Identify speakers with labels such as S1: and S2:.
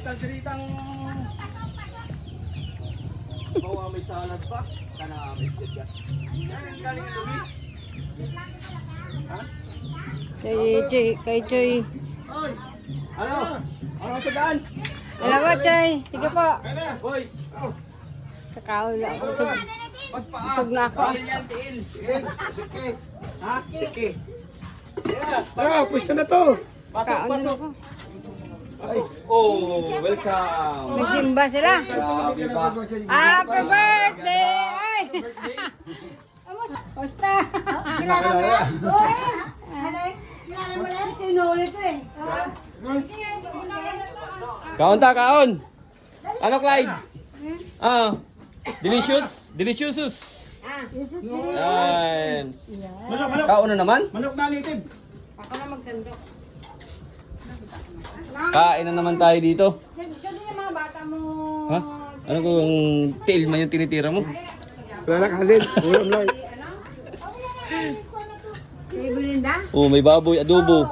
S1: kalderitang... Bawa may salad pa. Sana may sitya. Yan, galing ang lumi. Ha?
S2: Kay Choy.
S1: Ano? Ano ang sagaan?
S2: Ano po, Choy? Sige po.
S1: Hoy!
S2: Kakao lang ako.
S1: Pagpaa!
S2: Busog na ako.
S1: Bawal yan, tiil.
S3: Sige.
S1: Ha?
S3: Sige.
S1: Yeah.
S3: Ah, pwesto na to.
S1: Pasok,
S2: Kaon na
S1: pasok.
S2: ako.
S1: Pasok. Oh, welcome.
S2: Nagsimba sila.
S1: Grabe pa.
S2: Happy birthday! Ay! Basta!
S1: Kilala mo yan?
S2: Uy! Kilala mo lang? Sinulit ko eh.
S1: Kaon ta, kaon. Ano, Clyde? Ah, delicious? Deliciosus. Yan.
S3: Manok.
S1: Kaon na naman?
S3: Manok na native.
S2: Ako na magsandok.
S1: Kain na naman tayo dito.
S2: Diyan yung mga bata mo.
S1: Ha? Ano kung tail man yung tinitira mo?
S3: Wala na kanin. Ulam lang.
S2: May bulinda?
S1: Oh, may baboy, adobo.